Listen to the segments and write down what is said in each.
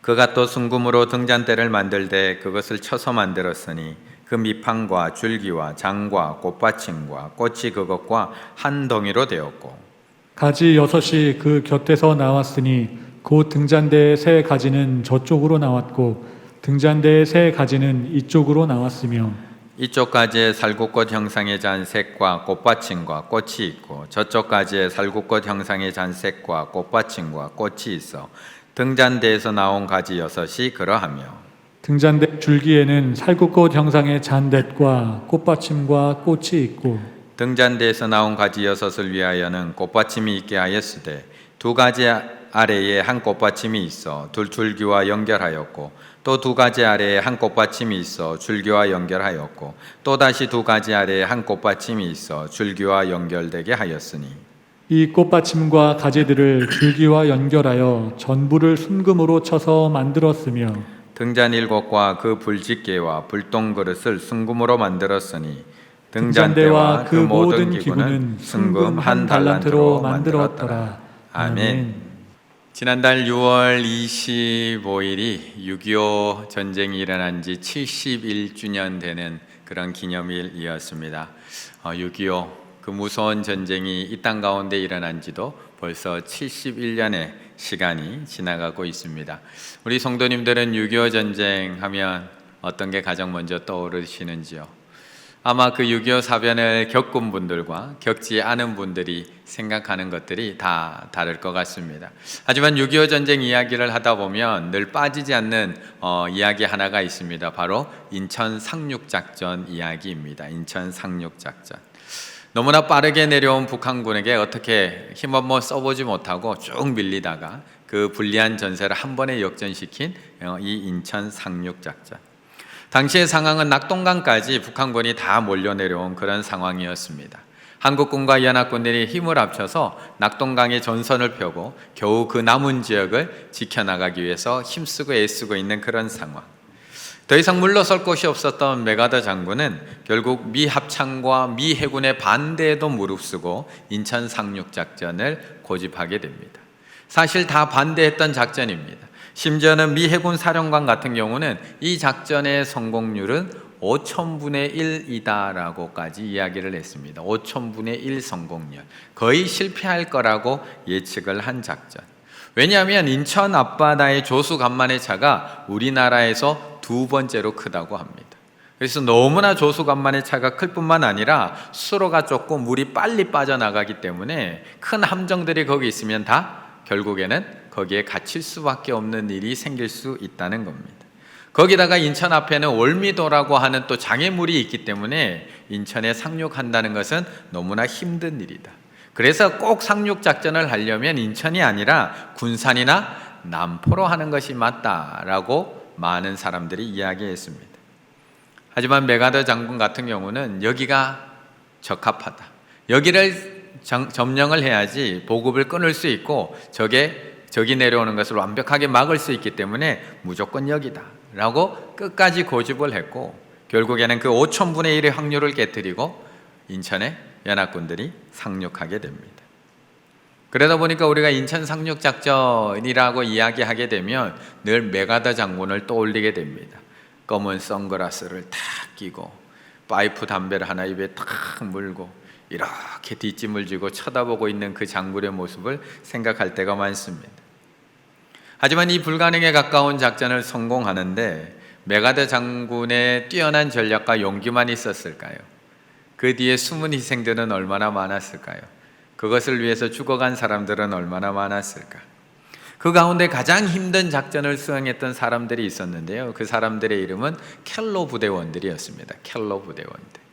그가 또 순금으로 등잔대를 만들되 그것을 쳐서 만들었으니 그 밑판과 줄기와 장과 꽃받침과 꽃이 그것과 한 덩이로 되었고 가지 6이 그 곁에서 나왔으니 곧 등잔대의 세 가지는 저쪽으로 나왔고 등잔대의 세 가지는 이쪽으로 나왔으며 이쪽 가지에 살구꽃 형상의 잔색과 꽃받침과 꽃이 있고 저쪽 가지에 살구꽃 형상의 잔색과 꽃받침과 꽃이 있어 등잔대에서 나온 가지 6이 그러하며 등잔대 줄기에는 살구꽃 형상의 잔댓과 꽃받침과 꽃이 있고 등잔대에서 나온 가지 6을 위하여는 꽃받침이 있게 하였으되 두 가지 아래에 한 꽃받침이 있어 둘 줄기와 연결하였고 또 두 가지 아래에 한 꽃받침이 있어 줄기와 연결하였고 또 다시 두 가지 아래에 한 꽃받침이 있어 줄기와 연결되게 하였으니 이 꽃받침과 가지들을 줄기와 연결하여 전부를 순금으로 쳐서 만들었으며 등잔 7곳과 그 불집게와 불똥 그릇을 순금으로 만들었으니 등잔대와 그 모든 기구는 순금 한 달란트로 만들었더라. 아멘. 지난달 6월 25일이 6.25 전쟁이 일어난 지 71주년 되는 그런 기념일이었습니다. 6.25 그 무서운 전쟁이 이 땅 가운데 일어난 지도 벌써 71년의 시간이 지나가고 있습니다. 우리 성도님들은 6.25 전쟁 하면 어떤 게 가장 먼저 떠오르시는지요? 아마 그 6.25 사변을 겪은 분들과 겪지 않은 분들이 생각하는 것들이 다 다를 것 같습니다. 하지만 6.25 전쟁 이야기를 하다 보면 늘 빠지지 않는 이야기 하나가 있습니다. 바로 인천 상륙작전 이야기입니다. 인천 상륙작전. 너무나 빠르게 내려온 북한군에게 어떻게 힘 한번 써보지 못하고 쭉 밀리다가 그 불리한 전세를 한 번에 역전시킨 이 인천 상륙작전. 당시의 상황은 낙동강까지 북한군이 다 몰려 내려온 그런 상황이었습니다. 한국군과 연합군들이 힘을 합쳐서 낙동강에 전선을 펴고 겨우 그 남은 지역을 지켜나가기 위해서 힘쓰고 애쓰고 있는 그런 상황. 더 이상 물러설 곳이 없었던 메가더 장군은 결국 미 합참과 미 해군의 반대에도 무릅쓰고 인천 상륙작전을 고집하게 됩니다. 사실 다 반대했던 작전입니다. 심지어는 미 해군 사령관 같은 경우는 이 작전의 성공률은 5000분의 1이다라고까지 이야기를 했습니다. 5000분의 1 성공률. 거의 실패할 거라고 예측을 한 작전. 왜냐하면 인천 앞바다의 조수 간만의 차가 우리나라에서 두 번째로 크다고 합니다. 그래서 너무나 조수 간만의 차가 클 뿐만 아니라 수로가 좁고 물이 빨리 빠져나가기 때문에 큰 함정들이 거기 있으면 다 결국에는 거기에 갇힐 수밖에 없는 일이 생길 수 있다는 겁니다. 거기다가 인천 앞에는 월미도라고 하는 또 장애물이 있기 때문에 인천에 상륙한다는 것은 너무나 힘든 일이다. 그래서 꼭 상륙작전을 하려면 인천이 아니라 군산이나 남포로 하는 것이 맞다라고 많은 사람들이 이야기했습니다. 하지만 메가더 장군 같은 경우는 여기가 적합하다. 여기를 점령을 해야지 보급을 끊을 수 있고 적이 내려오는 것을 완벽하게 막을 수 있기 때문에 무조건 여기다 라고 끝까지 고집을 했고 결국에는 그 5000분의 1의 확률을 깨뜨리고 인천에 연합군들이 상륙하게 됩니다. 그러다 보니까 우리가 인천 상륙작전이라고 이야기하게 되면 늘 메가더 장군을 떠올리게 됩니다. 검은 선글라스를 탁 끼고 파이프 담배를 하나 입에 탁 물고 이렇게 뒷짐을 지고 쳐다보고 있는 그 장군의 모습을 생각할 때가 많습니다. 하지만 이 불가능에 가까운 작전을 성공하는데 메가더 장군의 뛰어난 전략과 용기만 있었을까요? 그 뒤에 숨은 희생들은 얼마나 많았을까요? 그것을 위해서 죽어간 사람들은 얼마나 많았을까? 그 가운데 가장 힘든 작전을 수행했던 사람들이 있었는데요. 그 사람들의 이름은 켈로 부대원들이었습니다. 켈로 부대원들.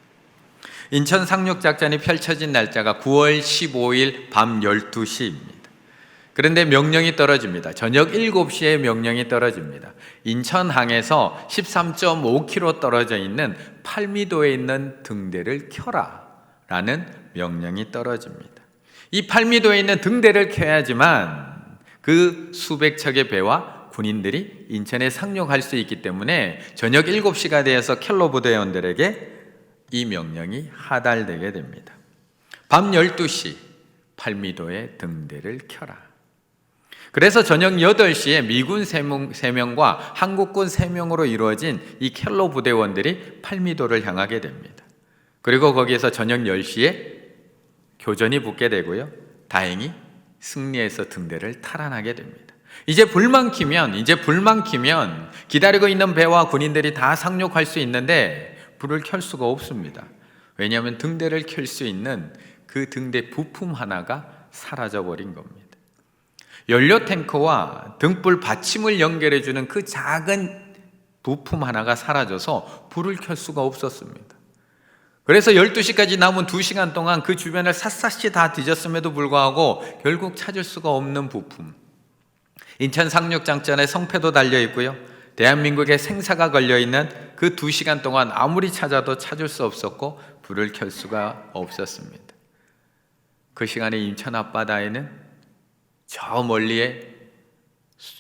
인천 상륙작전이 펼쳐진 날짜가 9월 15일 밤 12시입니다. 그런데 명령이 떨어집니다. 저녁 7시에 명령이 떨어집니다. 인천항에서 13.5km 떨어져 있는 팔미도에 있는 등대를 켜라 라는 명령이 떨어집니다. 이 팔미도에 있는 등대를 켜야지만 그 수백 척의 배와 군인들이 인천에 상륙할 수 있기 때문에 저녁 7시가 되어서 켈로 부대원들에게 이 명령이 하달되게 됩니다. 밤 12시 팔미도의 등대를 켜라. 그래서 저녁 8시에 미군 3명과 한국군 3명으로 이루어진 이 켈로 부대원들이 팔미도를 향하게 됩니다. 그리고 거기에서 저녁 10시에 교전이 붙게 되고요. 다행히 승리해서 등대를 탈환하게 됩니다. 이제 불만 키면 기다리고 있는 배와 군인들이 다 상륙할 수 있는데 불을 켤 수가 없습니다. 왜냐하면 등대를 켤 수 있는 그 등대 부품 하나가 사라져버린 겁니다. 연료 탱크와 등불 받침을 연결해주는 그 작은 부품 하나가 사라져서 불을 켤 수가 없었습니다. 그래서 12시까지 남은 2시간 동안 그 주변을 샅샅이 다 뒤졌음에도 불구하고 결국 찾을 수가 없는 부품. 인천 상륙작전에 성패도 달려있고요, 대한민국의 생사가 걸려있는 그 2시간 동안 아무리 찾아도 찾을 수 없었고 불을 켤 수가 없었습니다. 그 시간에 인천 앞바다에는 저 멀리에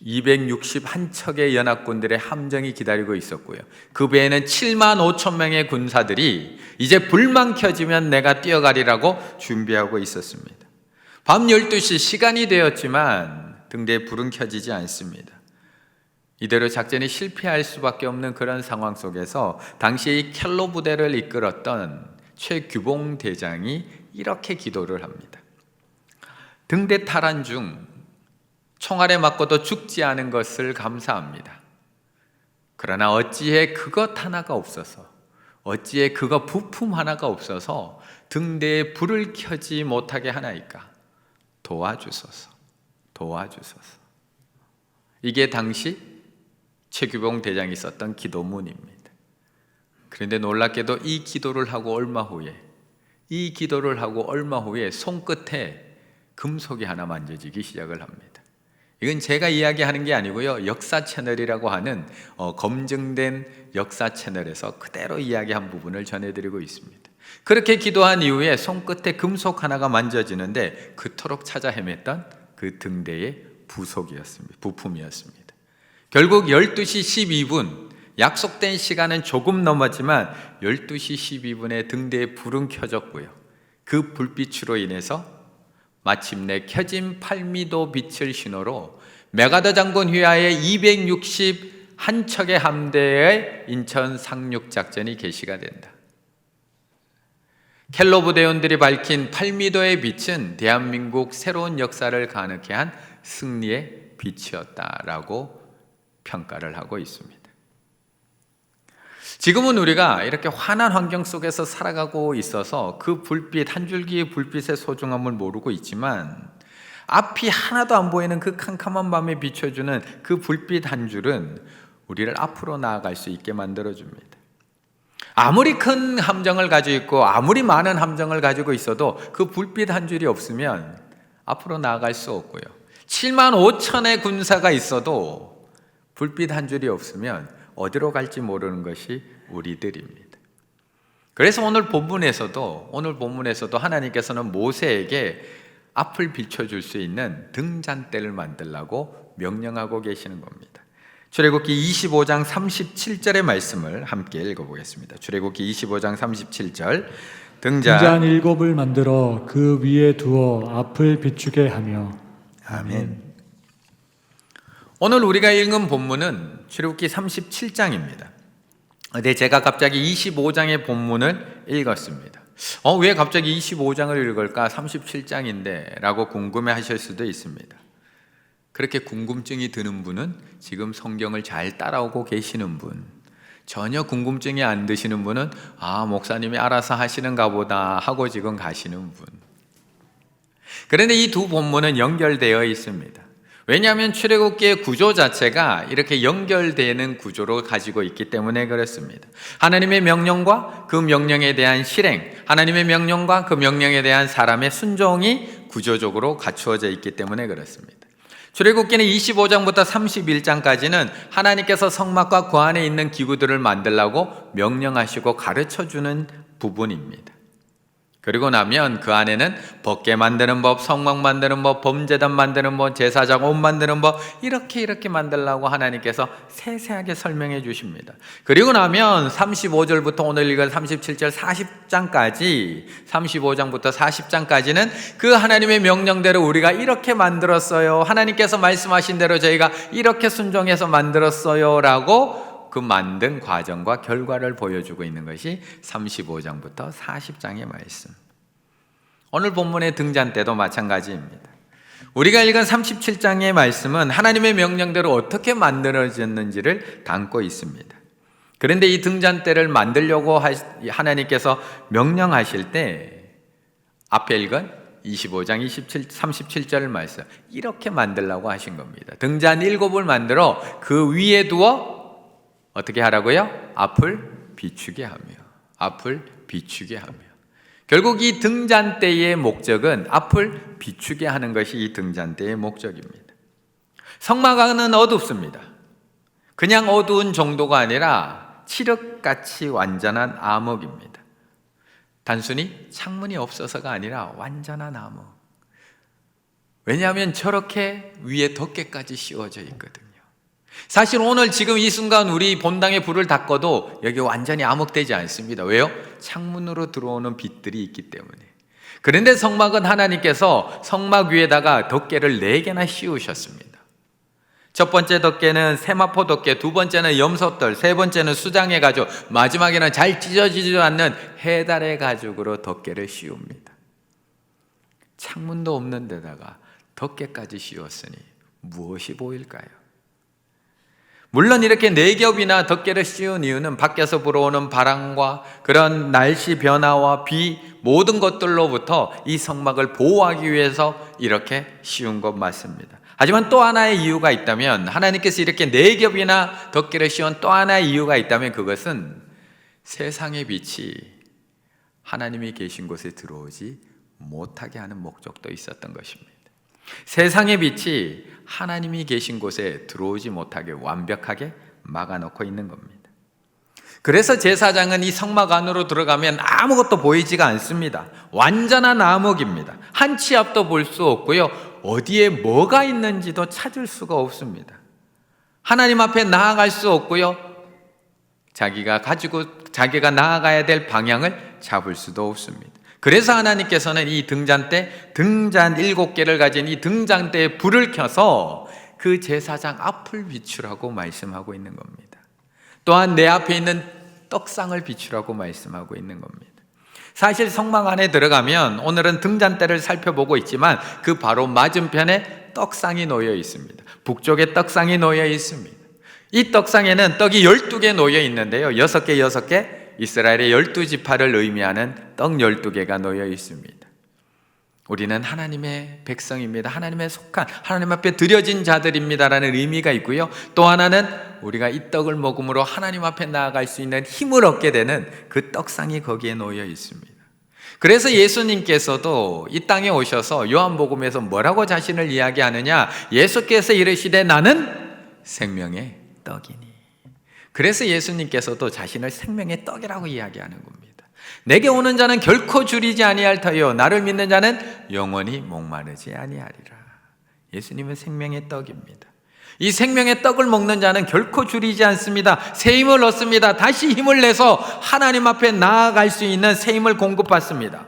261척의 연합군들의 함정이 기다리고 있었고요, 그 배에는 7만 5천 명의 군사들이 이제 불만 켜지면 내가 뛰어가리라고 준비하고 있었습니다. 밤 12시 시간이 되었지만 등대에 불은 켜지지 않습니다. 이대로 작전이 실패할 수밖에 없는 그런 상황 속에서 당시 이 켈로 부대를 이끌었던 최규봉 대장이 이렇게 기도를 합니다. 등대 탈환 중 총알에 맞고도 죽지 않은 것을 감사합니다. 그러나 어찌해 그것 하나가 없어서, 어찌해 그거 부품 하나가 없어서 등대에 불을 켜지 못하게 하나이까? 도와주소서, 도와주소서. 이게 당시 최규봉 대장이 썼던 기도문입니다. 그런데 놀랍게도 이 기도를 하고 얼마 후에 손끝에 금속이 하나 만져지기 시작을 합니다. 이건 제가 이야기하는 게 아니고요, 역사 채널이라고 하는 검증된 역사 채널에서 그대로 이야기한 부분을 전해드리고 있습니다. 그렇게 기도한 이후에 손끝에 금속 하나가 만져지는데 그토록 찾아 헤맸던 그 등대의 부품이었습니다. 결국 12시 12분, 약속된 시간은 조금 넘었지만 12시 12분에 등대에 불은 켜졌고요, 그 불빛으로 인해서 마침내 켜진 팔미도 빛을 신호로 메가더 장군 휘하의 261척의 함대의 인천 상륙작전이 개시가 된다. 켈로 부대원들이 밝힌 팔미도의 빛은 대한민국 새로운 역사를 가능케 한 승리의 빛이었다라고 평가를 하고 있습니다. 지금은 우리가 이렇게 환한 환경 속에서 살아가고 있어서 그 불빛, 한 줄기의 불빛의 소중함을 모르고 있지만 앞이 하나도 안 보이는 그 캄캄한 밤에 비춰주는 그 불빛 한 줄은 우리를 앞으로 나아갈 수 있게 만들어줍니다. 아무리 큰 함정을 가지고 있고 아무리 많은 함정을 가지고 있어도 그 불빛 한 줄이 없으면 앞으로 나아갈 수 없고요, 7만 5천의 군사가 있어도 불빛 한 줄이 없으면 어디로 갈지 모르는 것이 우리들입니다. 그래서 오늘 본문에서도 하나님께서는 모세에게 앞을 비춰줄 수 있는 등잔대를 만들라고 명령하고 계시는 겁니다. 출애굽기 25장 37절의 말씀을 함께 읽어보겠습니다. 출애굽기 25장 37절, 등잔 7을 만들어 그 위에 두어 앞을 비추게 하며. 아멘. 오늘 우리가 읽은 본문은 출애굽기 37장입니다. 근데 제가 갑자기 25장의 본문을 읽었습니다. 왜 갑자기 25장을 읽을까? 37장인데 라고 궁금해 하실 수도 있습니다. 그렇게 궁금증이 드는 분은 지금 성경을 잘 따라오고 계시는 분, 전혀 궁금증이 안 드시는 분은 목사님이 알아서 하시는가 보다 하고 지금 가시는 분. 그런데 이 두 본문은 연결되어 있습니다. 왜냐하면 출애굽기의 구조 자체가 이렇게 연결되는 구조로 가지고 있기 때문에 그렇습니다. 하나님의 명령과 그 명령에 대한 실행, 하나님의 명령과 그 명령에 대한 사람의 순종이 구조적으로 갖추어져 있기 때문에 그렇습니다. 출애굽기는 25장부터 31장까지는 하나님께서 성막과 그 안에 있는 기구들을 만들라고 명령하시고 가르쳐주는 부분입니다. 그리고 나면 그 안에는 법궤 만드는 법, 성막 만드는 법, 범제단 만드는 법, 제사장 옷 만드는 법, 이렇게 만들라고 하나님께서 세세하게 설명해 주십니다. 그리고 나면 35절부터 오늘 읽은 37절 40장까지, 35장부터 40장까지는 그 하나님의 명령대로 우리가 이렇게 만들었어요, 하나님께서 말씀하신 대로 저희가 이렇게 순종해서 만들었어요 라고 그 만든 과정과 결과를 보여주고 있는 것이 35장부터 40장의 말씀. 오늘 본문의 등잔 때도 마찬가지입니다. 우리가 읽은 37장의 말씀은 하나님의 명령대로 어떻게 만들어졌는지를 담고 있습니다. 그런데 이 등잔대를 만들려고 하나님께서 명령하실 때 앞에 읽은 25장 37절 말씀, 이렇게 만들라고 하신 겁니다. 등잔 7을 만들어 그 위에 두어 어떻게 하라고요? 앞을 비추게 하며. 결국 이 등잔대의 목적은 앞을 비추게 하는 것이 이 등잔대의 목적입니다. 성막 안은 어둡습니다. 그냥 어두운 정도가 아니라 칠흑같이 완전한 암흑입니다. 단순히 창문이 없어서가 아니라 완전한 암흑. 왜냐하면 저렇게 위에 덮개까지 씌워져 있거든요. 사실 오늘 지금 이 순간 우리 본당에 불을 다 꺼도 여기 완전히 암흑되지 않습니다. 왜요? 창문으로 들어오는 빛들이 있기 때문에. 그런데 성막은 하나님께서 성막 위에다가 덮개를 4개나 씌우셨습니다. 첫 번째 덮개는 세마포 덮개, 두 번째는 염소털, 세 번째는 수장의 가죽, 마지막에는 잘 찢어지지 않는 해달의 가죽으로 덮개를 씌웁니다. 창문도 없는 데다가 덮개까지 씌웠으니 무엇이 보일까요? 물론 이렇게 4겹이나 덮개를 씌운 이유는 밖에서 불어오는 바람과 그런 날씨 변화와 비, 모든 것들로부터 이 성막을 보호하기 위해서 이렇게 씌운 것 맞습니다. 하지만 또 하나의 이유가 있다면, 하나님께서 이렇게 4겹이나 덮개를 씌운 또 하나의 이유가 있다면, 그것은 세상의 빛이 하나님이 계신 곳에 들어오지 못하게 하는 목적도 있었던 것입니다. 세상의 빛이 하나님이 계신 곳에 들어오지 못하게 완벽하게 막아놓고 있는 겁니다. 그래서 제사장은 이 성막 안으로 들어가면 아무것도 보이지가 않습니다. 완전한 암흑입니다. 한 치 앞도 볼 수 없고요, 어디에 뭐가 있는지도 찾을 수가 없습니다. 하나님 앞에 나아갈 수 없고요, 자기가 나아가야 될 방향을 잡을 수도 없습니다. 그래서 하나님께서는 이 등잔 7개를 가진 이 등잔대에 불을 켜서 그 제사장 앞을 비추라고 말씀하고 있는 겁니다. 또한 내 앞에 있는 떡상을 비추라고 말씀하고 있는 겁니다. 사실 성막 안에 들어가면 오늘은 등잔대를 살펴보고 있지만 그 바로 맞은편에 떡상이 놓여 있습니다. 북쪽에 떡상이 놓여 있습니다. 이 떡상에는 떡이 12개 놓여 있는데요, 6개 이스라엘의 12지파를 의미하는 떡 12개가 놓여 있습니다. 우리는 하나님의 백성입니다. 하나님의 속한, 하나님 앞에 드려진 자들입니다라는 의미가 있고요, 또 하나는 우리가 이 떡을 먹음으로 하나님 앞에 나아갈 수 있는 힘을 얻게 되는 그 떡상이 거기에 놓여 있습니다. 그래서 예수님께서도 이 땅에 오셔서 요한복음에서 뭐라고 자신을 이야기하느냐, 예수께서 이르시되 나는 생명의 떡이니. 그래서 예수님께서도 자신을 생명의 떡이라고 이야기하는 겁니다. 내게 오는 자는 결코 줄이지 아니할 터요, 나를 믿는 자는 영원히 목마르지 아니하리라. 예수님은 생명의 떡입니다. 이 생명의 떡을 먹는 자는 결코 줄이지 않습니다. 새 힘을 얻습니다. 다시 힘을 내서 하나님 앞에 나아갈 수 있는 새 힘을 공급받습니다.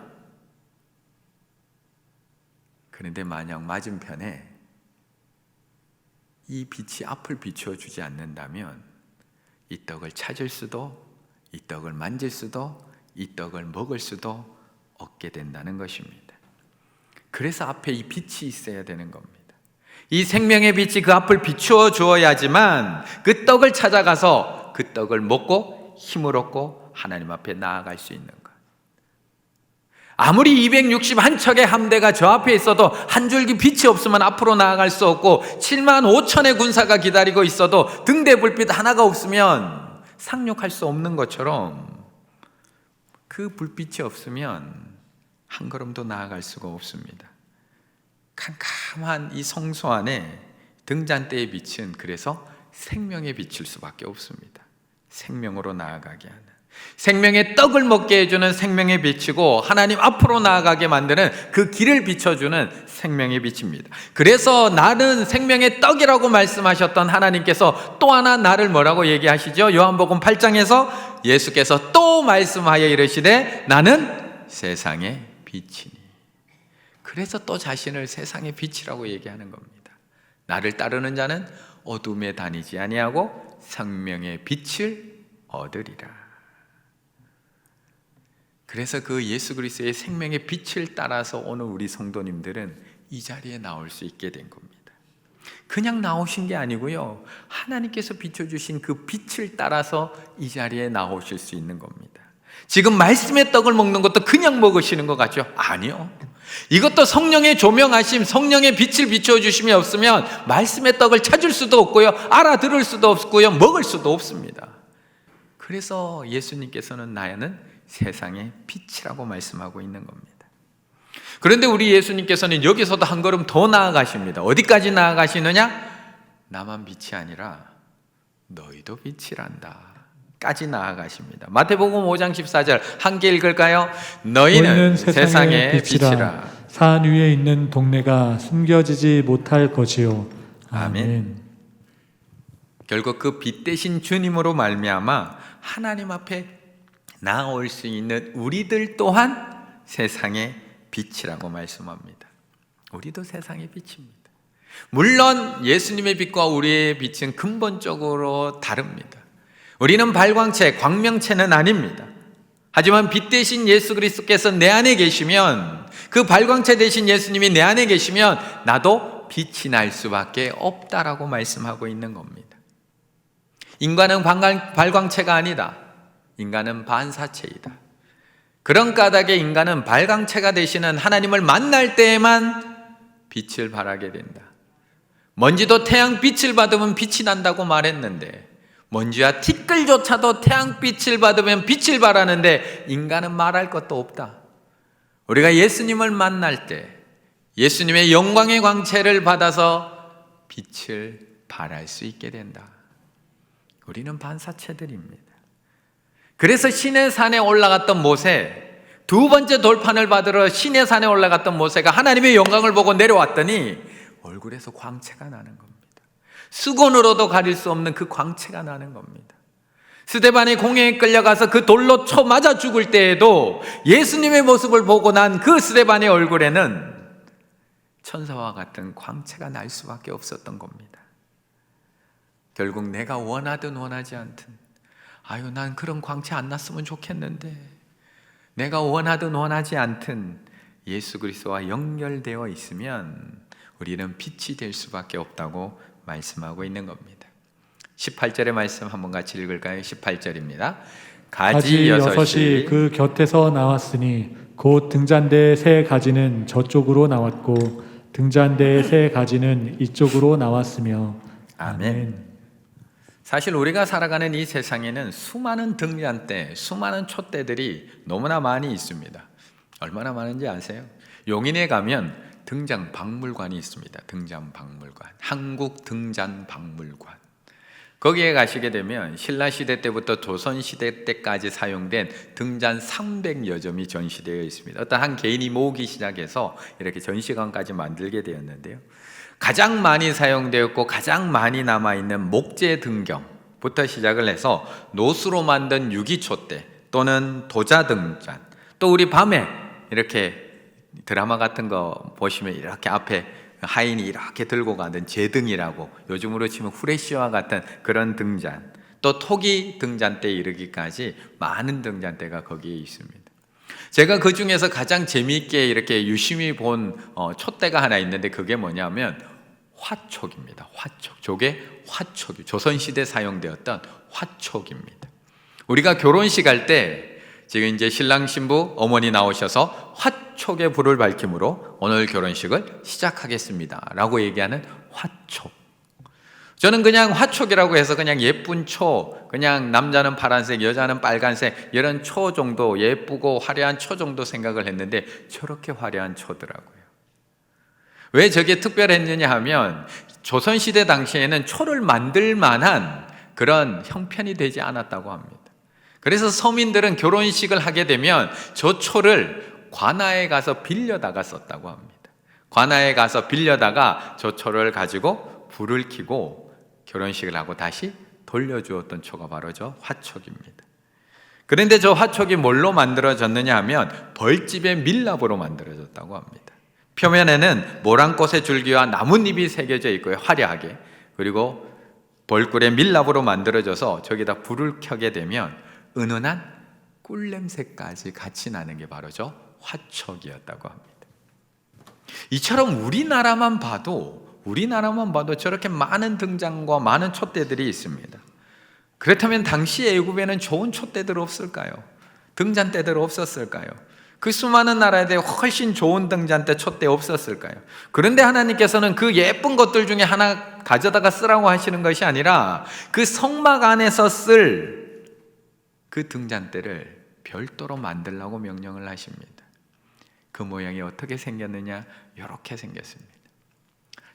그런데 만약 맞은편에 이 빛이 앞을 비추어주지 않는다면 이 떡을 찾을 수도, 이 떡을 만질 수도, 이 떡을 먹을 수도 없게 된다는 것입니다. 그래서 앞에 이 빛이 있어야 되는 겁니다. 이 생명의 빛이 그 앞을 비추어 주어야지만 그 떡을 찾아가서 그 떡을 먹고 힘을 얻고 하나님 앞에 나아갈 수 있는 것. 아무리 261척의 함대가 저 앞에 있어도 한 줄기 빛이 없으면 앞으로 나아갈 수 없고, 7만 5천의 군사가 기다리고 있어도 등대 불빛 하나가 없으면 상륙할 수 없는 것처럼, 그 불빛이 없으면 한 걸음도 나아갈 수가 없습니다. 캄캄한 이 성소 안에 등잔대의 빛은 그래서 생명의 빛일 수밖에 없습니다. 생명으로 나아가게 하는. 생명의 떡을 먹게 해주는 생명의 빛이고 하나님 앞으로 나아가게 만드는 그 길을 비춰주는 생명의 빛입니다. 그래서 나는 생명의 떡이라고 말씀하셨던 하나님께서 또 하나 나를 뭐라고 얘기하시죠? 요한복음 8장에서 예수께서 또 말씀하여 이르시되 나는 세상의 빛이니. 그래서 또 자신을 세상의 빛이라고 얘기하는 겁니다. 나를 따르는 자는 어둠에 다니지 아니하고 생명의 빛을 얻으리라. 그래서 그 예수 그리스도의 생명의 빛을 따라서 오늘 우리 성도님들은 이 자리에 나올 수 있게 된 겁니다. 그냥 나오신 게 아니고요, 하나님께서 비춰주신 그 빛을 따라서 이 자리에 나오실 수 있는 겁니다. 지금 말씀의 떡을 먹는 것도 그냥 먹으시는 것 같죠? 아니요. 이것도 성령의 조명하심, 성령의 빛을 비춰주심이 없으면 말씀의 떡을 찾을 수도 없고요, 알아들을 수도 없고요, 먹을 수도 없습니다. 그래서 예수님께서는 나는 세상의 빛이라고 말씀하고 있는 겁니다. 그런데 우리 예수님께서는 여기서도 한 걸음 더 나아가십니다. 어디까지 나아가시느냐? 나만 빛이 아니라 너희도 빛이란다 까지 나아가십니다. 마태복음 5장 14절 함께 읽을까요? 너희는 세상의 빛이라. 산 위에 있는 동네가 숨겨지지 못할 것이요. 아멘. 결국 그 빛 대신 주님으로 말미암아 하나님 앞에 나올 수 있는 우리들 또한 세상의 빛이라고 말씀합니다. 우리도 세상의 빛입니다. 물론 예수님의 빛과 우리의 빛은 근본적으로 다릅니다. 우리는 발광체, 광명체는 아닙니다. 하지만 빛 대신 예수 그리스도께서 내 안에 계시면, 그 발광체 대신 예수님이 내 안에 계시면 나도 빛이 날 수밖에 없다라고 말씀하고 있는 겁니다. 인간은 발광체가 아니다. 인간은 반사체이다. 그런 까닭에 인간은 발광체가 되시는 하나님을 만날 때에만 빛을 발하게 된다. 먼지도 태양빛을 받으면 빛이 난다고 말했는데, 먼지와 티끌조차도 태양빛을 받으면 빛을 발하는데 인간은 말할 것도 없다. 우리가 예수님을 만날 때 예수님의 영광의 광채를 받아서 빛을 발할 수 있게 된다. 우리는 반사체들입니다. 그래서 시내산에 올라갔던 모세, 두 번째 돌판을 받으러 시내산에 올라갔던 모세가 하나님의 영광을 보고 내려왔더니 얼굴에서 광채가 나는 겁니다. 수건으로도 가릴 수 없는 그 광채가 나는 겁니다. 스데반이 공회에 끌려가서 그 돌로 쳐 맞아 죽을 때에도 예수님의 모습을 보고 난 그 스데반의 얼굴에는 천사와 같은 광채가 날 수밖에 없었던 겁니다. 결국 내가 원하든 원하지 않든, 아유 난 그런 광채 안 났으면 좋겠는데, 내가 원하든 원하지 않든 예수 그리스도와 연결되어 있으면 우리는 빛이 될 수밖에 없다고 말씀하고 있는 겁니다. 18절의 말씀 한번 같이 읽을까요? 18절입니다. 가지 여섯이 그 곁에서 나왔으니 곧 등잔대의 세 가지는 저쪽으로 나왔고 등잔대의 세 가지는 이쪽으로 나왔으며. 아멘. 사실 우리가 살아가는 이 세상에는 수많은 등잔대, 수많은 촛대들이 너무나 많이 있습니다. 얼마나 많은지 아세요? 용인에 가면 등잔박물관이 있습니다. 등잔박물관, 한국 등잔박물관. 거기에 가시게 되면 신라시대 때부터 조선시대 때까지 사용된 등잔 300여 점이 전시되어 있습니다. 어떤 한 개인이 모으기 시작해서 이렇게 전시관까지 만들게 되었는데요, 가장 많이 사용되었고 가장 많이 남아있는 목재 등경부터 시작을 해서 노수로 만든 유기촛대 또는 도자 등잔, 또 우리 밤에 이렇게 드라마 같은 거 보시면 이렇게 앞에 하인이 이렇게 들고 가는 제등이라고, 요즘으로 치면 후레쉬와 같은 그런 등잔, 또 토기 등잔대에 이르기까지 많은 등잔대가 거기에 있습니다. 제가 그 중에서 가장 재미있게 이렇게 유심히 본 촛대가 하나 있는데 그게 뭐냐면 화촉입니다. 화촉. 저게 화촉이 조선시대 사용되었던 화촉입니다. 우리가 결혼식 할 때 지금 이제 신랑 신부 어머니 나오셔서 화촉의 불을 밝힘으로 오늘 결혼식을 시작하겠습니다 라고 얘기하는 화촉. 저는 그냥 화촉이라고 해서 그냥 예쁜 초, 그냥 남자는 파란색, 여자는 빨간색 이런 초 정도, 예쁘고 화려한 초 정도 생각을 했는데 저렇게 화려한 초더라고요. 왜 저게 특별했느냐 하면 조선시대 당시에는 초를 만들 만한 그런 형편이 되지 않았다고 합니다. 그래서 서민들은 결혼식을 하게 되면 저 초를 관아에 가서 빌려다가 썼다고 합니다. 관아에 가서 빌려다가 저 초를 가지고 불을 켜고 결혼식을 하고 다시 돌려주었던 초가 바로 저 화촉입니다. 그런데 저 화촉이 뭘로 만들어졌느냐 하면 벌집의 밀랍으로 만들어졌다고 합니다. 표면에는 모란꽃의 줄기와 나뭇잎이 새겨져 있고요, 화려하게. 그리고 벌꿀의 밀랍으로 만들어져서 저기다 불을 켜게 되면 은은한 꿀 냄새까지 같이 나는 게 바로 저 화촉이었다고 합니다. 이처럼 우리나라만 봐도 저렇게 많은 등잔과 많은 촛대들이 있습니다. 그렇다면 당시 애굽에는 좋은 촛대들 없을까요? 등잔대들 없었을까요? 그 수많은 나라에 훨씬 좋은 등잔대, 촛대 없었을까요? 그런데 하나님께서는 그 예쁜 것들 중에 하나 가져다가 쓰라고 하시는 것이 아니라 그 성막 안에서 쓸 그 등잔대를 별도로 만들라고 명령을 하십니다. 그 모양이 어떻게 생겼느냐? 이렇게 생겼습니다.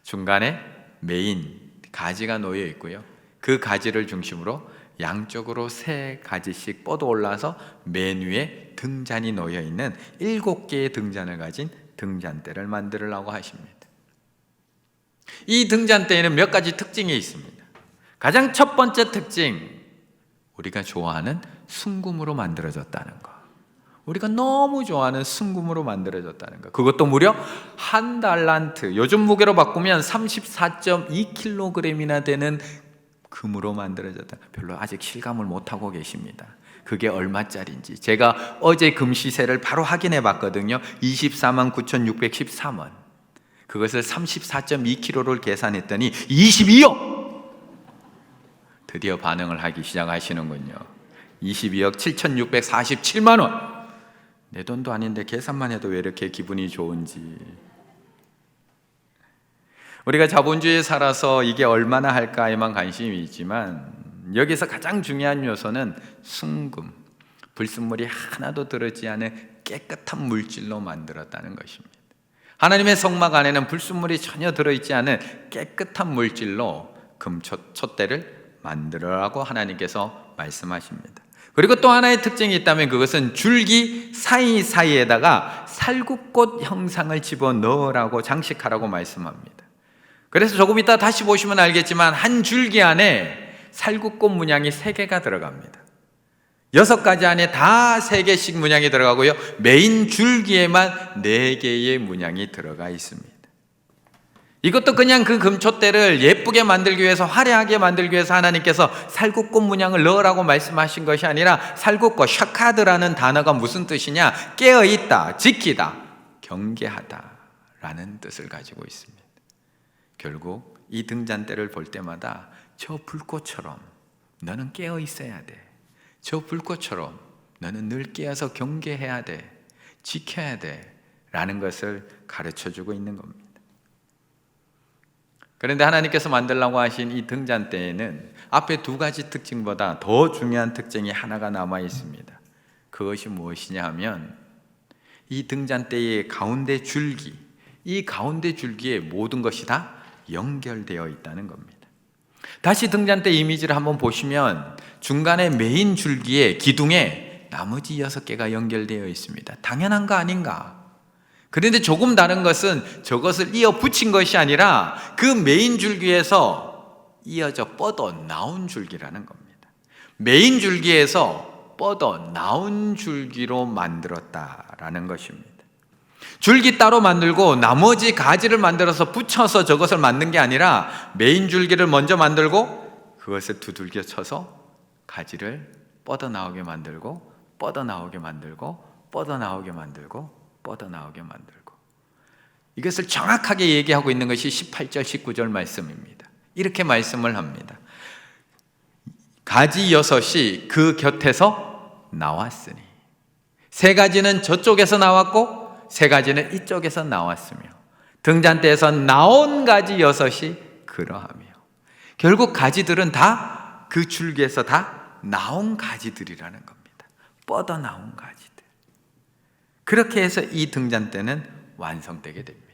중간에 메인 가지가 놓여 있고요, 그 가지를 중심으로 양쪽으로 3가지씩 뻗어 올라서 맨 위에 등잔이 놓여 있는 7개의 등잔을 가진 등잔대를 만들라고 하십니다. 이 등잔대에는 몇 가지 특징이 있습니다. 가장 첫 번째 특징, 우리가 좋아하는 순금으로 만들어졌다는 것. 우리가 너무 좋아하는 순금으로 만들어졌다는 것. 그것도 무려 1달란트, 요즘 무게로 바꾸면 34.2kg이나 되는 금으로 만들어졌다. 별로 아직 실감을 못하고 계십니다. 그게 얼마짜리인지. 제가 어제 금 시세를 바로 확인해 봤거든요. 24만 9,613원. 그것을 34.2kg를 계산했더니 22억! 드디어 반응을 하기 시작하시는군요. 22억 7,647만 원. 내 돈도 아닌데 계산만 해도 왜 이렇게 기분이 좋은지. 우리가 자본주의에 살아서 이게 얼마나 할까에만 관심이 있지만 여기서 가장 중요한 요소는 순금, 불순물이 하나도 들어있지 않은 깨끗한 물질로 만들었다는 것입니다. 하나님의 성막 안에는 불순물이 전혀 들어있지 않은 깨끗한 물질로 촛대를 만들어라고 하나님께서 말씀하십니다. 그리고 또 하나의 특징이 있다면 그것은 줄기 사이사이에다가 살구꽃 형상을 집어넣으라고, 장식하라고 말씀합니다. 그래서 조금 이따 다시 보시면 알겠지만 한 줄기 안에 살구꽃 문양이 3개가 들어갑니다. 6가지 안에 다 3개씩 문양이 들어가고요, 메인 줄기에만 4개의 문양이 들어가 있습니다. 이것도 그냥 그 금촛대를 예쁘게 만들기 위해서, 화려하게 만들기 위해서 하나님께서 살구꽃 문양을 넣으라고 말씀하신 것이 아니라, 살구꽃, 샤카드라는 단어가 무슨 뜻이냐? 깨어있다, 지키다, 경계하다 라는 뜻을 가지고 있습니다. 결국 이 등잔대를 볼 때마다 저 불꽃처럼 너는 깨어 있어야 돼. 저 불꽃처럼 너는 늘 깨어서 경계해야 돼. 지켜야 돼. 라는 것을 가르쳐주고 있는 겁니다. 그런데 하나님께서 만들라고 하신 이 등잔대에는 앞에 2가지 특징보다 더 중요한 특징이 하나가 남아 있습니다. 그것이 무엇이냐 하면 이 등잔대의 가운데 줄기, 이 가운데 줄기에 모든 것이 다 연결되어 있다는 겁니다. 다시 등잔대 이미지를 한번 보시면 중간에 메인 줄기에 기둥에 나머지 6개가 연결되어 있습니다. 당연한 거 아닌가? 그런데 조금 다른 것은 저것을 이어 붙인 것이 아니라 그 메인 줄기에서 이어져 뻗어 나온 줄기라는 겁니다. 메인 줄기에서 뻗어 나온 줄기로 만들었다라는 것입니다. 줄기 따로 만들고 나머지 가지를 만들어서 붙여서 저것을 만든 게 아니라 메인 줄기를 먼저 만들고 그것을 두들겨 쳐서 가지를 뻗어나오게 만들고 뻗어나오게 만들고 뻗어나오게 만들고 뻗어나오게 만들고, 이것을 정확하게 얘기하고 있는 것이 18절 19절 말씀입니다. 이렇게 말씀을 합니다. 가지 6이 그 곁에서 나왔으니, 3가지는 저쪽에서 나왔고 3가지는 이쪽에서 나왔으며 등잔대에서 나온 가지 6이 그러하며. 결국 가지들은 다 그 줄기에서 다 나온 가지들이라는 겁니다. 뻗어 나온 가지들. 그렇게 해서 이 등잔대는 완성되게 됩니다.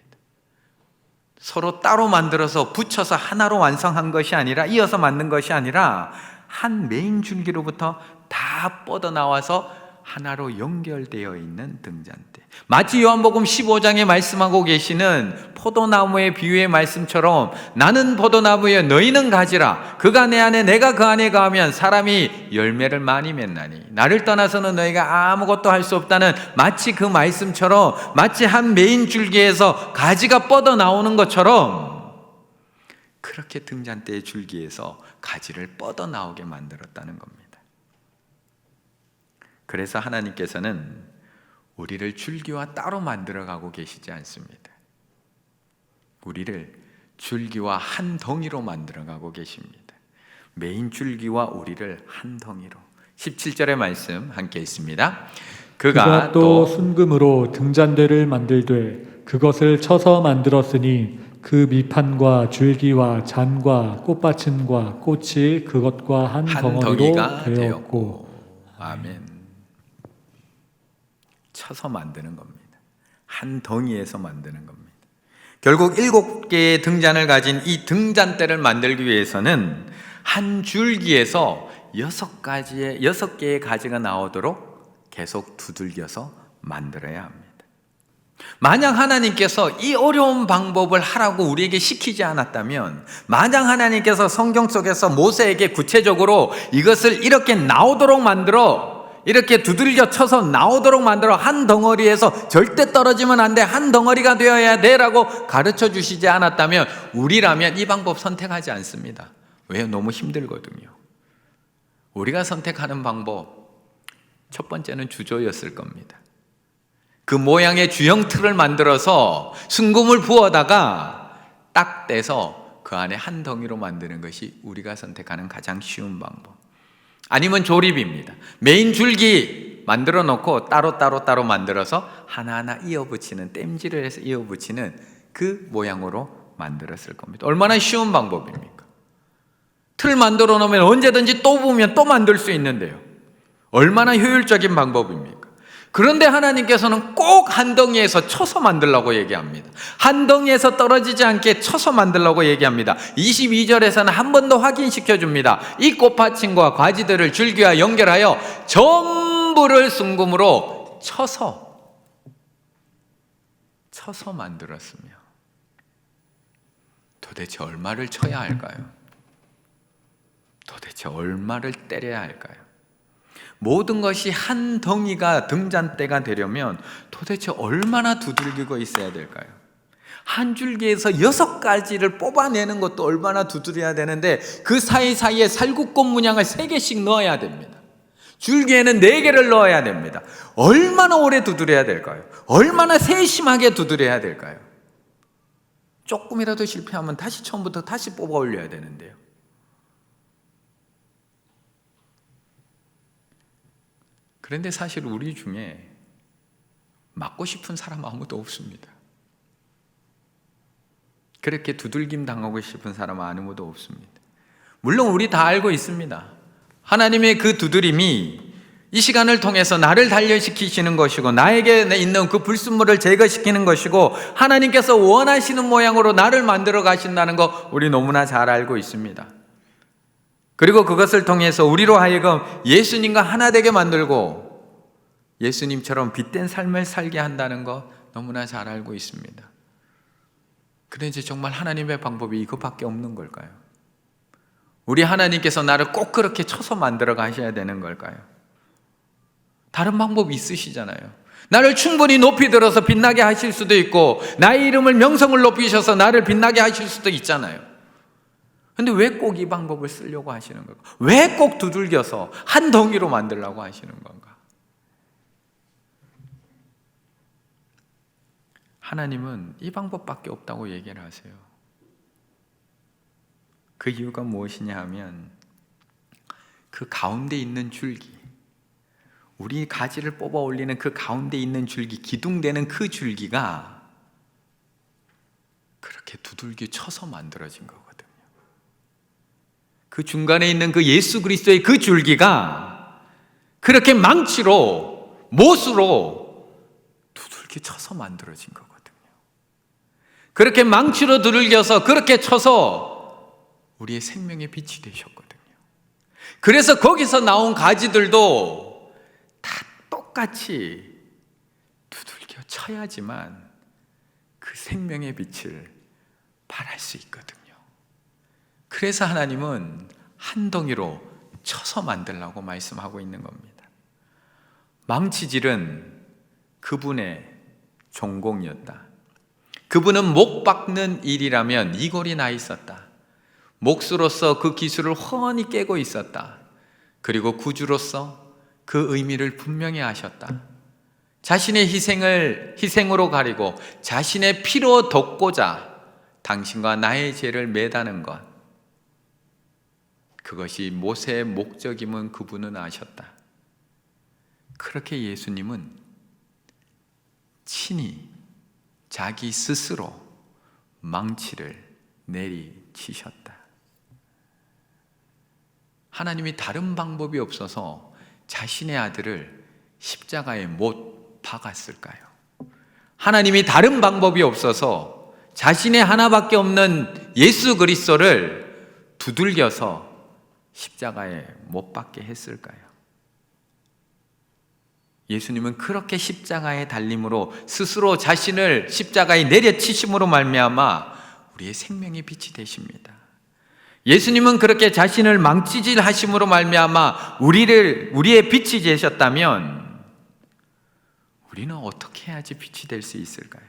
서로 따로 만들어서 붙여서 하나로 완성한 것이 아니라, 이어서 만든 것이 아니라 한 메인 줄기로부터 다 뻗어나와서 하나로 연결되어 있는 등잔대. 마치 요한복음 15장에 말씀하고 계시는 포도나무의 비유의 말씀처럼 나는 포도나무여 너희는 가지라. 그가 내 안에 내가 그 안에 거하면 사람이 열매를 많이 맺나니 나를 떠나서는 너희가 아무것도 할 수 없다는 마치 그 말씀처럼, 마치 한 메인 줄기에서 가지가 뻗어나오는 것처럼 그렇게 등잔대의 줄기에서 가지를 뻗어나오게 만들었다는 겁니다. 그래서 하나님께서는 우리를 줄기와 따로 만들어가고 계시지 않습니다. 우리를 줄기와 한 덩이로 만들어가고 계십니다. 메인 줄기와 우리를 한 덩이로. 17절의 말씀 함께 있습니다. 그가 또 순금으로 등잔대를 만들되 그것을 쳐서 만들었으니 그 밑판과 줄기와 잔과 꽃받침과 꽃이 그것과 한 덩이가 되었고. 아멘. 쳐서 만드는 겁니다. 한 덩이에서 만드는 겁니다. 결국 7개의 등잔을 가진 이 등잔대를 만들기 위해서는 한 줄기에서 6개의 가지가 나오도록 계속 두들겨서 만들어야 합니다. 만약 하나님께서 이 어려운 방법을 하라고 우리에게 시키지 않았다면, 만약 하나님께서 성경 속에서 모세에게 구체적으로 이것을 이렇게 나오도록 만들어, 이렇게 두들겨 쳐서 나오도록 만들어 한 덩어리에서 절대 떨어지면 안 돼, 한 덩어리가 되어야 돼 라고 가르쳐 주시지 않았다면 우리라면 이 방법 선택하지 않습니다. 왜요? 너무 힘들거든요. 우리가 선택하는 방법, 첫 번째는 주조였을 겁니다. 그 모양의 주형 틀을 만들어서 순금을 부어다가 딱 떼서 그 안에 한 덩이로 만드는 것이 우리가 선택하는 가장 쉬운 방법. 아니면 조립입니다. 메인 줄기 만들어 놓고 따로 만들어서 하나하나 이어붙이는, 땜질을 해서 이어붙이는 그 모양으로 만들었을 겁니다. 얼마나 쉬운 방법입니까? 틀 만들어 놓으면 언제든지 또 보면 또 만들 수 있는데요. 얼마나 효율적인 방법입니까? 그런데 하나님께서는 꼭 한 덩이에서 쳐서 만들라고 얘기합니다. 한 덩이에서 떨어지지 않게 쳐서 만들라고 얘기합니다. 22절에서는 한 번 더 확인시켜 줍니다. 이 꽃받침과 가지들을 줄기와 연결하여 전부를 순금으로 쳐서 만들었으며, 도대체 얼마를 쳐야 할까요? 도대체 얼마를 때려야 할까요? 모든 것이 한 덩이가 등잔대가 되려면 도대체 얼마나 두들기고 있어야 될까요? 한 줄기에서 6가지를 뽑아내는 것도 얼마나 두드려야 되는데 그 사이사이에 살구꽃 문양을 3개씩 넣어야 됩니다. 줄기에는 4개를 넣어야 됩니다. 얼마나 오래 두드려야 될까요? 얼마나 세심하게 두드려야 될까요? 조금이라도 실패하면 다시 처음부터 다시 뽑아 올려야 되는데요. 그런데 사실 우리 중에 맞고 싶은 사람 아무도 없습니다. 그렇게 두들김 당하고 싶은 사람 아무도 없습니다. 물론 우리 다 알고 있습니다. 하나님의 그 두드림이 이 시간을 통해서 나를 단련시키시는 것이고 나에게 있는 그 불순물을 제거시키는 것이고 하나님께서 원하시는 모양으로 나를 만들어 가신다는 거 우리 너무나 잘 알고 있습니다. 그리고 그것을 통해서 우리로 하여금 예수님과 하나 되게 만들고 예수님처럼 빛된 삶을 살게 한다는 거 너무나 잘 알고 있습니다. 그런데 정말 하나님의 방법이 이것밖에 없는 걸까요? 우리 하나님께서 나를 꼭 그렇게 쳐서 만들어 가셔야 되는 걸까요? 다른 방법이 있으시잖아요. 나를 충분히 높이 들어서 빛나게 하실 수도 있고 나의 이름을 명성을 높이셔서 나를 빛나게 하실 수도 있잖아요. 근데 왜 꼭 이 방법을 쓰려고 하시는 걸까? 왜 꼭 두들겨서 한 덩이로 만들려고 하시는 건가? 하나님은 이 방법밖에 없다고 얘기를 하세요. 그 이유가 무엇이냐 하면 그 가운데 있는 줄기, 우리 가지를 뽑아 올리는 그 가운데 있는 줄기, 기둥되는 그 줄기가 그렇게 두들겨 쳐서 만들어진 거거든요. 그 중간에 있는 그 예수 그리스도의 그 줄기가 그렇게 망치로, 못으로 두들겨 쳐서 만들어진 거거든요. 그렇게 망치로 두들겨서 그렇게 쳐서 우리의 생명의 빛이 되셨거든요. 그래서 거기서 나온 가지들도 다 똑같이 두들겨 쳐야지만 그 생명의 빛을 발할 수 있거든요. 그래서 하나님은 한 덩이로 쳐서 만들라고 말씀하고 있는 겁니다. 망치질은 그분의 전공이었다. 그분은 목 박는 일이라면 이골이 나 있었다. 목수로서 그 기술을 훤히 깨고 있었다. 그리고 구주로서 그 의미를 분명히 아셨다. 자신의 희생으로 가리고 자신의 피로 덮고자 당신과 나의 죄를 매다는 것, 그것이 모세의 목적임은 그분은 아셨다. 그렇게 예수님은 친히 자기 스스로 망치를 내리치셨다. 하나님이 다른 방법이 없어서 자신의 아들을 십자가에 못 박았을까요? 하나님이 다른 방법이 없어서 자신의 하나밖에 없는 예수 그리스도를 두들겨서 십자가에 못 박게 했을까요? 예수님은 그렇게 십자가에 달림으로 스스로 자신을 십자가에 내려치심으로 말미암아 우리의 생명의 빛이 되십니다. 예수님은 그렇게 자신을 망치질 하심으로 말미암아 우리의 빛이 되셨다면 우리는 어떻게 해야지 빛이 될 수 있을까요?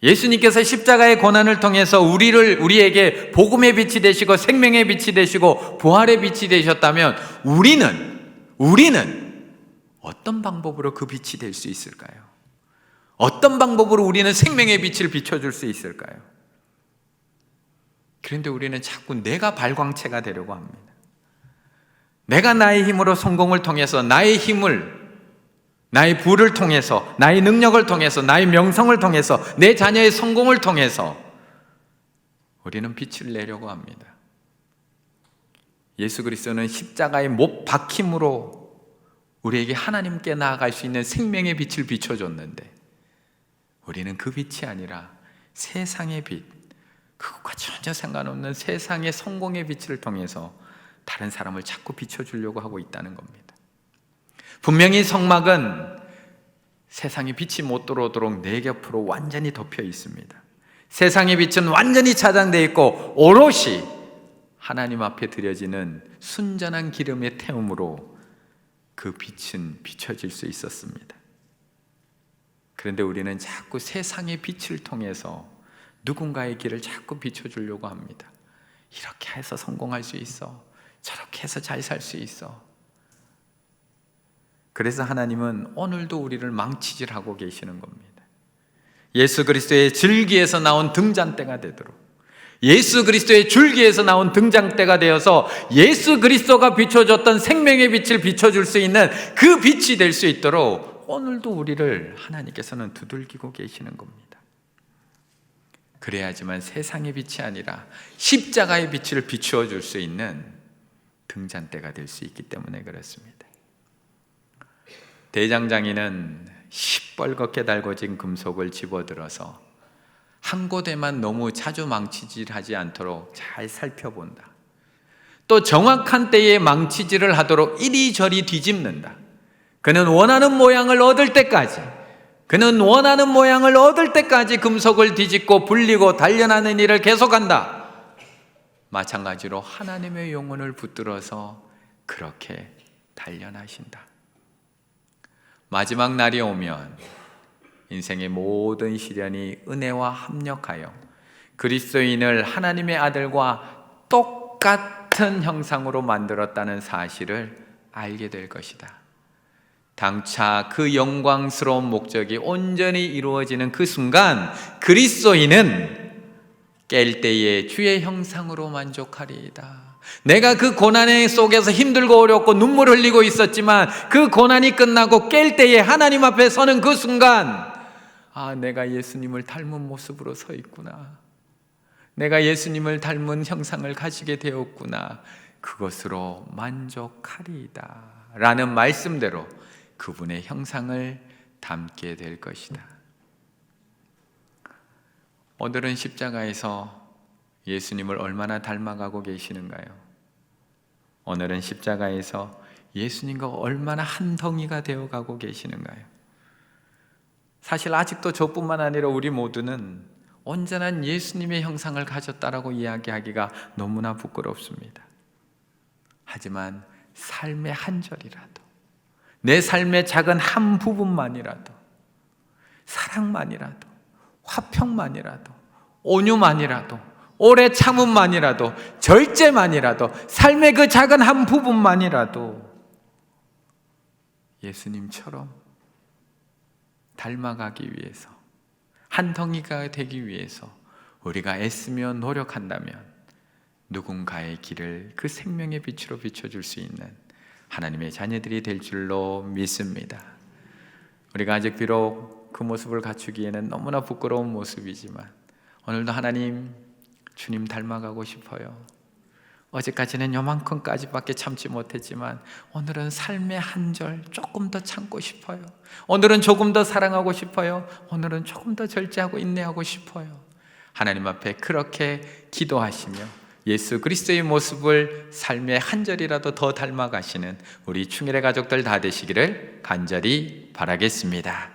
예수님께서 십자가의 고난을 통해서 우리에게 복음의 빛이 되시고 생명의 빛이 되시고 부활의 빛이 되셨다면 우리는 어떤 방법으로 그 빛이 될 수 있을까요? 어떤 방법으로 우리는 생명의 빛을 비춰줄 수 있을까요? 그런데 우리는 자꾸 내가 발광체가 되려고 합니다. 내가 나의 힘으로 성공을 통해서 나의 부를 통해서 나의 능력을 통해서 나의 명성을 통해서 내 자녀의 성공을 통해서 우리는 빛을 내려고 합니다. 예수 그리스도는 십자가에 못 박힘으로 우리에게 하나님께 나아갈 수 있는 생명의 빛을 비춰줬는데 우리는 그 빛이 아니라 세상의 빛, 그것과 전혀 상관없는 세상의 성공의 빛을 통해서 다른 사람을 자꾸 비춰주려고 하고 있다는 겁니다. 분명히 성막은 세상의 빛이 못 들어오도록 내 곁으로 완전히 덮여 있습니다. 세상의 빛은 완전히 차단되어 있고 오롯이 하나님 앞에 드려지는 순전한 기름의 태움으로 그 빛은 비춰질 수 있었습니다. 그런데 우리는 자꾸 세상의 빛을 통해서 누군가의 길을 자꾸 비춰주려고 합니다. 이렇게 해서 성공할 수 있어, 저렇게 해서 잘 살 수 있어. 그래서 하나님은 오늘도 우리를 망치질하고 계시는 겁니다. 예수 그리스도의 줄기에서 나온 등잔대가 되도록, 예수 그리스도의 줄기에서 나온 등잔대가 되어서 예수 그리스도가 비춰줬던 생명의 빛을 비춰줄 수 있는 그 빛이 될 수 있도록 오늘도 우리를 하나님께서는 두들기고 계시는 겁니다. 그래야지만 세상의 빛이 아니라 십자가의 빛을 비추어 줄 수 있는 등잔대가 될 수 있기 때문에 그렇습니다. 대장장이는 시뻘겋게 달궈진 금속을 집어들어서 한 곳에만 너무 자주 망치질하지 않도록 잘 살펴본다. 또 정확한 때에 망치질을 하도록 이리저리 뒤집는다. 그는 원하는 모양을 얻을 때까지 금속을 뒤집고 불리고 단련하는 일을 계속한다. 마찬가지로 하나님의 영혼을 붙들어서 그렇게 단련하신다. 마지막 날이 오면 인생의 모든 시련이 은혜와 합력하여 그리스도인을 하나님의 아들과 똑같은 형상으로 만들었다는 사실을 알게 될 것이다. 당차 그 영광스러운 목적이 온전히 이루어지는 그 순간 그리스도인은 깰 때에 주의 형상으로 만족하리이다. 내가 그 고난의 속에서 힘들고 어렵고 눈물 흘리고 있었지만 그 고난이 끝나고 깰 때에 하나님 앞에 서는 그 순간, 아, 내가 예수님을 닮은 모습으로 서 있구나. 내가 예수님을 닮은 형상을 가지게 되었구나. 그것으로 만족하리이다. 라는 말씀대로 그분의 형상을 담게 될 것이다. 오늘은 십자가에서 예수님을 얼마나 닮아가고 계시는가요? 오늘은 십자가에서 예수님과 얼마나 한 덩이가 되어가고 계시는가요? 사실 아직도 저뿐만 아니라 우리 모두는 온전한 예수님의 형상을 가졌다라고 이야기하기가 너무나 부끄럽습니다. 하지만 삶의 한 절이라도, 내 삶의 작은 한 부분만이라도, 사랑만이라도, 화평만이라도, 온유만이라도, 오래 참음만이라도, 절제만이라도, 삶의 그 작은 한 부분만이라도 예수님처럼 닮아가기 위해서, 한 덩이가 되기 위해서 우리가 애쓰며 노력한다면 누군가의 길을 그 생명의 빛으로 비춰줄 수 있는 하나님의 자녀들이 될 줄로 믿습니다. 우리가 아직 비록 그 모습을 갖추기에는 너무나 부끄러운 모습이지만 오늘도 하나님, 주님 닮아가고 싶어요. 어제까지는 요만큼까지밖에 참지 못했지만 오늘은 삶의 한 절 조금 더 참고 싶어요. 오늘은 조금 더 사랑하고 싶어요. 오늘은 조금 더 절제하고 인내하고 싶어요. 하나님 앞에 그렇게 기도하시며 예수 그리스도의 모습을 삶의 한 절이라도 더 닮아가시는 우리 충일의 가족들 다 되시기를 간절히 바라겠습니다.